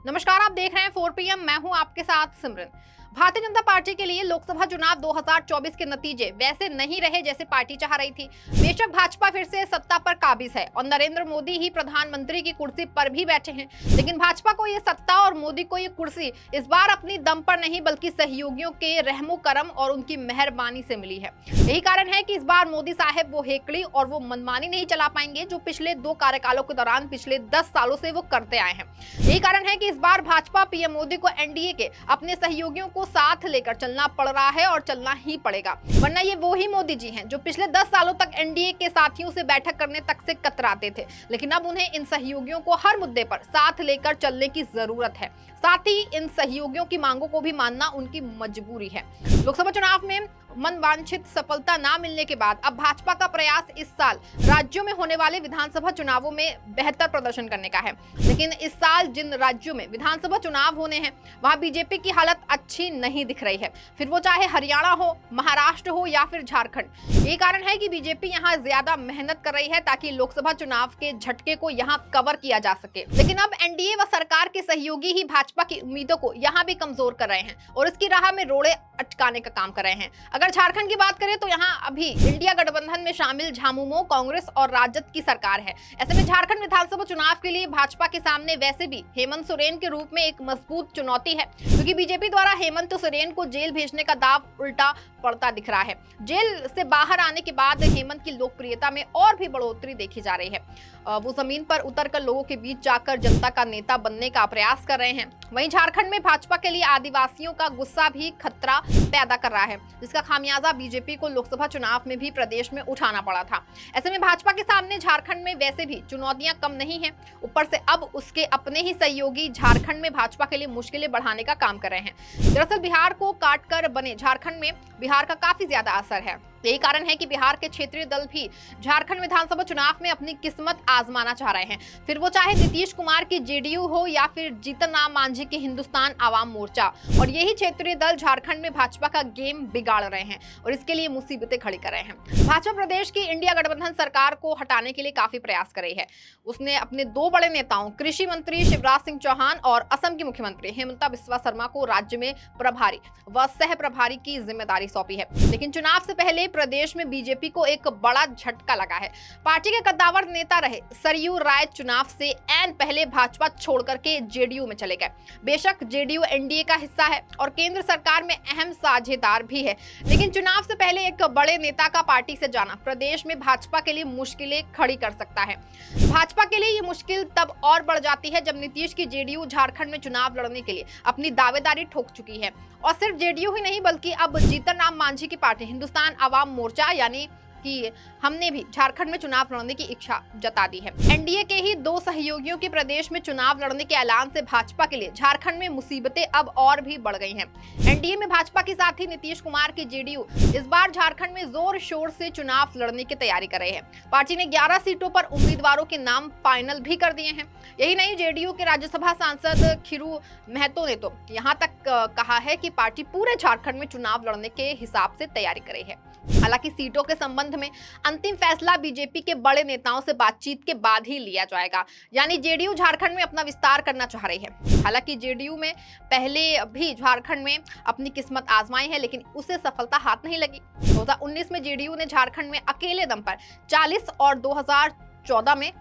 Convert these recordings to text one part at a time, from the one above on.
नमस्कार, आप देख रहे हैं 4 पीएम। मैं हूं आपके साथ सिमरन। भारतीय जनता पार्टी के लिए लोकसभा चुनाव 2024 के नतीजे वैसे नहीं रहे जैसे पार्टी चाह रही थी। बेशक भाजपा फिर से सत्ता पर काबिज है और नरेंद्र मोदी ही प्रधानमंत्री की कुर्सी पर भी बैठे हैं, लेकिन भाजपा को ये सत्ता और मोदी को ये कुर्सी इस बार अपनी दम पर नहीं बल्कि सहयोगियों के रहमो करम और उनकी मेहरबानी से मिली है। यही कारण है कि इस बार मोदी साहब वो हेकड़ी और वो मनमानी नहीं चला पाएंगे जो पिछले 2 कार्यकालों के दौरान पिछले 10 सालों से वो करते आए हैं। यही कारण है कि इस बार भाजपा पीएम मोदी को एनडीए के अपने सहयोगियों को साथ लेकर चलना पड़ रहा है और चलना ही पड़ेगा, वरना ये वो ही मोदी जी हैं जो पिछले 10 सालों तक एनडीए के साथियों से बैठक करने तक से कतराते थे, लेकिन अब उन्हें इन सहयोगियों को हर मुद्दे पर साथ लेकर चलने की जरूरत है। साथ ही इन सहयोगियों की मांगों को भी मानना उनकी मजबूरी है। लोकसभा चुनाव में मनवांछित सफलता ना मिलने के बाद अब भाजपा का प्रयास इस साल राज्यों में होने वाले विधानसभा चुनावों में बेहतर प्रदर्शन करने का है, लेकिन इस साल जिन राज्यों में विधानसभा चुनाव होने हैं वहां बीजेपी की हालत अच्छी नहीं दिख रही है, फिर वो चाहे हरियाणा हो, महाराष्ट्र हो या फिर झारखंड। ये कारण है कि बीजेपी यहाँ ज्यादा मेहनत कर रही है ताकि लोकसभा चुनाव के झटके को यहाँ कवर किया जा सके। लेकिन अब एनडीए व सरकार के सहयोगी ही भाजपा की उम्मीदों को यहाँ भी कमजोर कर रहे हैं और इसकी राह में रोड़े अटकाने का काम कर रहे हैं। अगर झारखंड की बात करें तो यहाँ अभी इंडिया गठबंधन में शामिल झामुमो, कांग्रेस और राजद की सरकार है। ऐसे में झारखंड विधानसभा चुनाव के लिए भाजपा के सामने वैसे भी हेमंत सोरेन के रूप में एक मजबूत चुनौती है, क्योंकि बीजेपी द्वारा हेमंत सोरेन को जेल भेजने का दाव उल्टा पड़ता दिख रहा है। जेल से बाहर आने के बाद हेमंत की लोकप्रियता में और भी बढ़ोतरी देखी जा रही है। वो जमीन पर उतरकर लोगों के बीच जाकर जनता का नेता बनने का प्रयास कर रहे हैं। वहीं झारखंड में भाजपा के लिए आदिवासियों का गुस्सा भी खतरा पैदा कर रहा है, जिसका खामियाजा बीजेपी को लोकसभा चुनाव में भी प्रदेश में उठाना पड़ा था। ऐसे में भाजपा के सामने झारखंड में वैसे भी चुनौतियां कम नहीं है, ऊपर से अब उसके अपने ही सहयोगी झारखंड में भाजपा के लिए मुश्किलें बढ़ाने का काम कर रहे हैं। दरअसल बिहार को काटकर बने झारखंड में बिहार का काफी ज्यादा असर है। यही कारण है कि बिहार के क्षेत्रीय दल भी झारखंड विधानसभा चुनाव में अपनी किस्मत आजमाना चाह रहे हैं, फिर वो चाहे नीतीश कुमार की जेडीयू हो या फिर जीतन राम मांझी की हिंदुस्तान आवाम मोर्चा। और यही क्षेत्रीय दल झारखंड में भाजपा का गेम बिगाड़ रहे हैं और इसके लिए मुसीबतें खड़ी कर रहे हैं। भाजपा प्रदेश की इंडिया गठबंधन सरकार को हटाने के लिए काफी प्रयास कर रही है। उसने अपने 2 बड़े नेताओं कृषि मंत्री शिवराज सिंह चौहान और असम के मुख्यमंत्री हेमंता बिस्वा शर्मा को राज्य में प्रभारी व सह प्रभारी की जिम्मेदारी सौंपी है। लेकिन चुनाव से पहले प्रदेश में बीजेपी को एक बड़ा झटका लगा है। पार्टी के कद्दावर नेता रहे सरयू राय चुनाव से ऐन पहले भाजपा छोड़कर के जेडीयू में चले गए। बेशक जेडीयू एनडीए का हिस्सा है और केंद्र सरकार में अहम साझेदार भी है, लेकिन चुनाव से पहले एक बड़े नेता का पार्टी से जाना प्रदेश में भाजपा के लिए मुश्किलें खड़ी कर सकता है। भाजपा के लिए ये मुश्किल तब और बढ़ जाती है जब नीतीश की जेडीयू झारखंड में चुनाव लड़ने के लिए अपनी दावेदारी ठोक चुकी है, और सिर्फ जेडीयू ही नहीं बल्कि अब जीतन राम मांझी की पार्टी हिंदुस्तान आवाम मोर्चा यानी कि हमने भी झारखंड में चुनाव लड़ने की इच्छा जता दी है। एनडीए के ही 2 सहयोगियों के प्रदेश में चुनाव लड़ने के ऐलान से भाजपा के लिए झारखंड में मुसीबतें अब और भी बढ़ गई हैं। एनडीए में भाजपा के साथ ही नीतीश कुमार की जेडीयू इस बार झारखंड में जोर शोर से चुनाव लड़ने की तैयारी कर रही है। पार्टी ने 11 सीटों पर उम्मीदवारों के नाम फाइनल भी कर दिए हैं। यही नहीं, जेडीयू के राज्यसभा सांसद खीरू महतो ने तो यहाँ तक कहा है कि पार्टी पूरे झारखंड में चुनाव लड़ने के हिसाब से तैयारी कर रही है। हालांकि सीटों के संबंध में अंतिम फैसला बीजेपी के बड़े नेताओं से बातचीत के बाद ही लिया जाएगा, यानी जेडीयू झारखंड में अपना विस्तार करना चाह रही है। हालांकि जेडीयू में पहले भी झारखंड में अपनी किस्मत आजमाई है, लेकिन उसे सफलता हाथ नहीं लगी। 2019 में जेडीयू ने झारखंड में अकेले दम पर 40 और 2014 में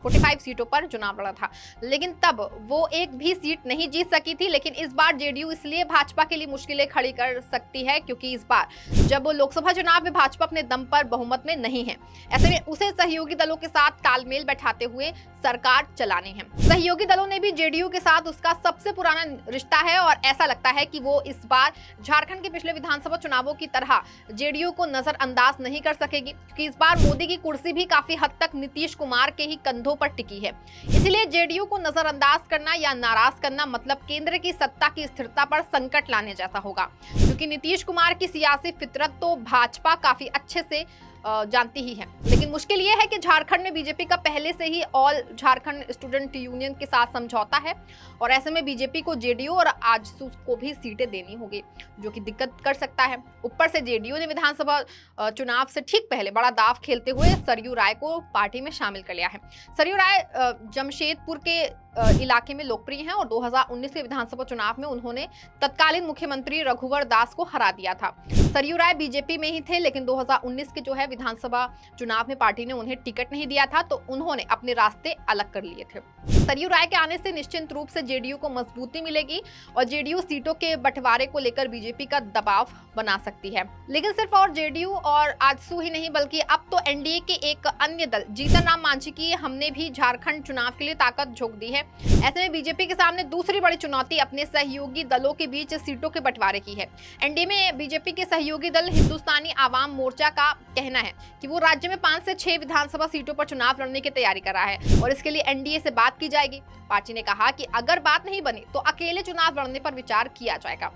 45 सीटों पर चुनाव लड़ा था, लेकिन तब वो एक भी सीट नहीं जीत सकी थी। लेकिन इस बार जेडीयू इसलिए भाजपा के लिए मुश्किलें खड़ी कर सकती है क्योंकि इस बार जब वो लोकसभा चुनाव में भाजपा अपने दम पर बहुमत में नहीं है, ऐसे में उसे सहयोगी दलों के साथ तालमेल बैठाते हुए सरकार चलानी है। सहयोगी दलों ने भी जेडीयू के साथ उसका सबसे पुराना रिश्ता है और ऐसा लगता है कि वो इस बार झारखंड के पिछले विधानसभा चुनावों की तरह जेडीयू को नजरअंदाज नहीं कर सकेगी, क्योंकि इस बार मोदी की कुर्सी भी काफी हद तक नीतीश कुमार के ही कंधों पर टिकी है। इसलिए जेडीयू को नजरअंदाज करना या नाराज करना मतलब केंद्र की सत्ता की स्थिरता पर संकट लाने जैसा होगा, क्योंकि नीतीश कुमार की सियासी फितरत तो भाजपा काफी अच्छे से जानती ही है। लेकिन मुश्किल ये है कि झारखंड में बीजेपी का पहले से ही ऑल झारखंड स्टूडेंट यूनियन के साथ समझौता है और ऐसे में बीजेपी को जेडीयू और आजसू को भी सीटें देनी होगी, जो कि दिक्कत कर सकता है। ऊपर से जेडीयू ने विधानसभा चुनाव से ठीक पहले बड़ा दाव खेलते हुए सरयू राय को पार्टी में शामिल कर लिया है। सरयू राय जमशेदपुर के इलाके में लोकप्रिय हैं और 2019 के विधानसभा चुनाव में उन्होंने तत्कालीन मुख्यमंत्री रघुवर दास को हरा दिया था। सरयू राय बीजेपी में ही थे, लेकिन 2019 के जो है विधानसभा चुनाव में पार्टी ने उन्हें टिकट नहीं दिया था, तो उन्होंने अपने रास्ते अलग कर लिए थे। सरयू राय के आने से निश्चित रूप से जेडीयू को मजबूती मिलेगी और जेडीयू सीटों के बंटवारे को लेकर बीजेपी का दबाव बना सकती है। लेकिन सिर्फ और जेडीयू और आजसू ही नहीं, बल्कि अब तो एनडीए के एक अन्य दल जीतन राम मांझी की हमने भी झारखंड चुनाव के लिए ताकत झोंक दी है। ऐसे में बीजेपी के सामने दूसरी बड़ी चुनौती अपने सहयोगी दलों के बीच सीटों के बंटवारे की है। एनडीए में बीजेपी के सहयोगी दल हिंदुस्तानी आवाम मोर्चा का कहना है कि वो राज्य में 5 से 6 विधानसभा सीटों पर चुनाव लड़ने की तैयारी कर रहा है और इसके लिए एनडीए से बात की जाएगी। पार्टी ने कहा कि अगर बात नहीं बनी तो अकेले चुनाव लड़ने पर विचार किया जाएगा।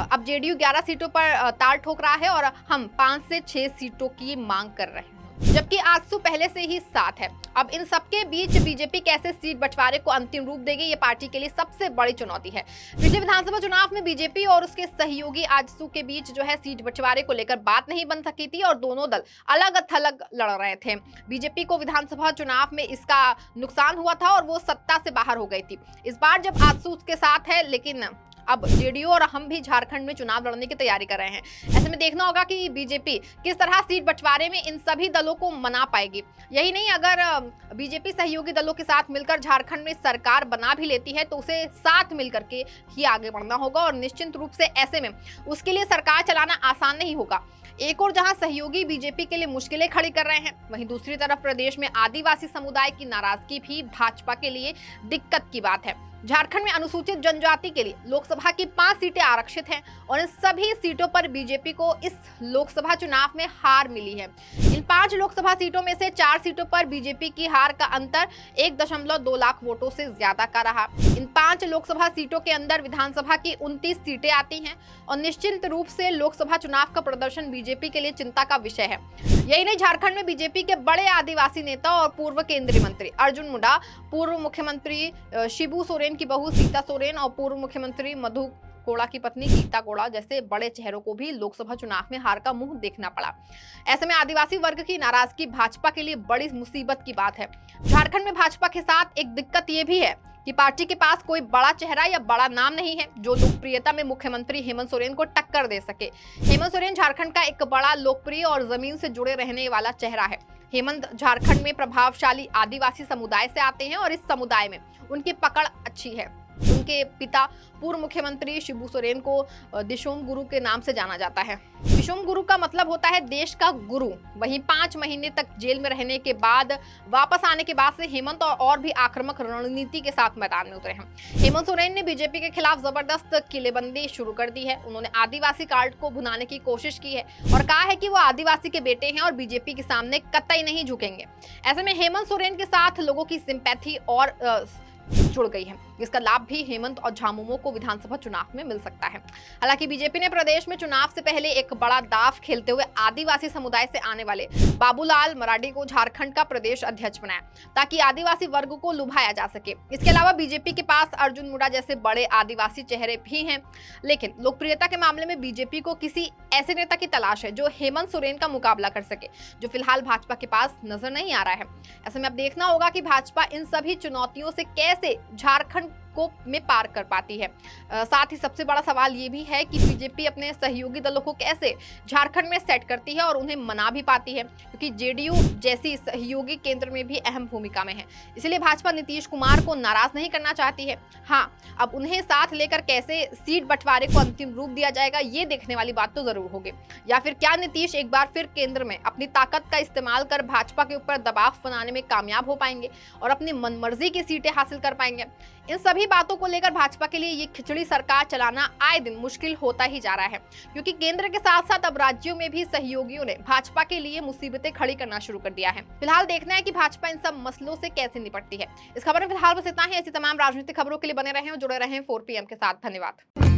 अब जेडीयू 11 सीटों पर ताल ठोक रहा है और हम 5 से 6 सीटों की मांग कर रहे हैं, जबकि आजसू पहले से ही साथ है। अब इन सबके बीच बीजेपी कैसे सीट बंटवारे को अंतिम रूप देगी, ये पार्टी के लिए सबसे बड़ी चुनौती है। पिछले विधानसभा चुनाव में बीजेपी और उसके सहयोगी आजसू के बीच जो है सीट बंटवारे को लेकर बात नहीं बन सकी थी और दोनों दल अलग थलग लड़ रहे थे। बीजेपी को विधानसभा चुनाव में इसका नुकसान हुआ था और वो सत्ता से बाहर हो गई थी। इस बार जब आजसू उसके साथ है, लेकिन अब जेडीयू और हम भी झारखंड में चुनाव लड़ने की तैयारी कर रहे हैं। ऐसे में देखना होगा कि बीजेपी किस तरह सीट बंटवारे में इन सभी दलों को मना पाएगी। यही नहीं, अगर बीजेपी सहयोगी दलों के साथ मिलकर झारखंड में सरकार बना भी लेती है तो उसे साथ मिलकर के ही आगे बढ़ना होगा और निश्चित रूप से ऐसे में उसके लिए सरकार चलाना आसान नहीं होगा। एक और जहां सहयोगी बीजेपी के लिए मुश्किलें खड़ी कर रहे हैं, वहीं दूसरी तरफ प्रदेश में आदिवासी समुदाय की नाराजगी भी भाजपा के लिए दिक्कत की बात है। झारखंड में अनुसूचित जनजाति के लिए लोकसभा की 5 सीटें आरक्षित हैं और इन सभी सीटों पर बीजेपी को इस लोकसभा चुनाव में हार मिली है। इन 5 लोकसभा सीटों में से 4 सीटों पर बीजेपी की हार का अंतर 1.2 लाख वोटों से ज्यादा का रहा। इन 5 लोकसभा सीटों के अंदर विधानसभा की 29 सीटें आती हैं और निश्चित रूप से लोकसभा चुनाव का प्रदर्शन बीजेपी के लिए चिंता का विषय है। यही नहीं, झारखंड में बीजेपी के बड़े आदिवासी नेता और पूर्व केंद्रीय मंत्री अर्जुन मुंडा, पूर्व मुख्यमंत्री शिबू सोरेन की बहू सीता सोरेन और पूर्व मुख्यमंत्री मधु कोड़ा की पत्नी गीता कोड़ा जैसे बड़े चेहरों को भी लोकसभा चुनाव में हार का मुंह देखना पड़ा। ऐसे में आदिवासी वर्ग की नाराजगी भाजपा के लिए बड़ी मुसीबत की बात है। झारखंड में भाजपा के साथ एक दिक्कत ये भी है कि पार्टी के पास कोई बड़ा चेहरा या बड़ा नाम नहीं है जो लोकप्रियता में मुख्यमंत्री हेमंत सोरेन को टक्कर दे सके। हेमंत सोरेन झारखंड का एक बड़ा लोकप्रिय और जमीन से जुड़े रहने वाला चेहरा है। हेमंत झारखंड में प्रभावशाली आदिवासी समुदाय से आते हैं और इस समुदाय में उनकी पकड़ अच्छी है। उनके पिता पूर्व मुख्यमंत्री शिबू सोरेन को दिशोम गुरु के नाम से जाना जाता है। दिशोम गुरु का मतलब होता है देश का गुरु। वहीं 5 महीने तक जेल में रहने के बाद वापस आने के बाद से हेमंत और भी आक्रामक रणनीति के साथ मैदान में उतरे हैं। हेमंत सोरेन ने बीजेपी के खिलाफ जबरदस्त किलेबंदी शुरू कर दी है। उन्होंने आदिवासी कार्ड को भुनाने की कोशिश की है और कहा है कि वो आदिवासी के बेटे हैं और बीजेपी के सामने कतई नहीं झुकेंगे। ऐसे में हेमंत सोरेन के साथ लोगों की सिंपैथी और जुड़ गई है, जिसका लाभ भी हेमंत और झामुमो को विधानसभा चुनाव में मिल सकता है। हालांकि बीजेपी ने प्रदेश में चुनाव से पहले एक बड़ा दांव खेलते हुए आदिवासी समुदाय से आने वाले बाबूलाल मरांडी को झारखंड का प्रदेश अध्यक्ष बनाया ताकि आदिवासी वर्ग को लुभाया जा सके। इसके अलावा बीजेपी के पास अर्जुन मुंडा जैसे बड़े आदिवासी चेहरे भी हैं, लेकिन लोकप्रियता के मामले में बीजेपी को किसी ऐसे नेता की तलाश है जो हेमंत सोरेन का मुकाबला कर सके, जो फिलहाल भाजपा के पास नजर नहीं आ रहा है। ऐसे में अब देखना होगा कि भाजपा इन सभी चुनौतियों से कैसे झारखंड को में पार कर पाती है। साथ ही सबसे बड़ा सवाल ये भी है कि बीजेपी अपने सहयोगी दलों को कैसे झारखंड में सेट करती है और उन्हें मना भी पाती है, क्योंकि जेडीयू जैसी सहयोगी केंद्र में भी अहम भूमिका में है। इसलिए भाजपा नीतीश कुमार को नाराज नहीं करना चाहती है। हाँ, अब उन्हें साथ लेकर कैसे सीट बंटवारे को अंतिम रूप दिया जाएगा, ये देखने वाली बात तो जरूर होगी। या फिर क्या नीतीश एक बार फिर केंद्र में अपनी ताकत का इस्तेमाल कर भाजपा के ऊपर दबाव बनाने में कामयाब हो पाएंगे और अपनी मनमर्जी की सीटें हासिल कर पाएंगे। इन सभी बातों को लेकर भाजपा के लिए ये खिचड़ी सरकार चलाना आए दिन मुश्किल होता ही जा रहा है, क्योंकि केंद्र के साथ साथ अब राज्यों में भी सहयोगियों ने भाजपा के लिए मुसीबतें खड़ी करना शुरू कर दिया है। फिलहाल देखना है कि भाजपा इन सब मसलों से कैसे निपटती है। इस खबर में फिलहाल बस इतना ही। ऐसी तमाम राजनीतिक खबरों के लिए बने रहें और जुड़े रहें 4PM के साथ। धन्यवाद।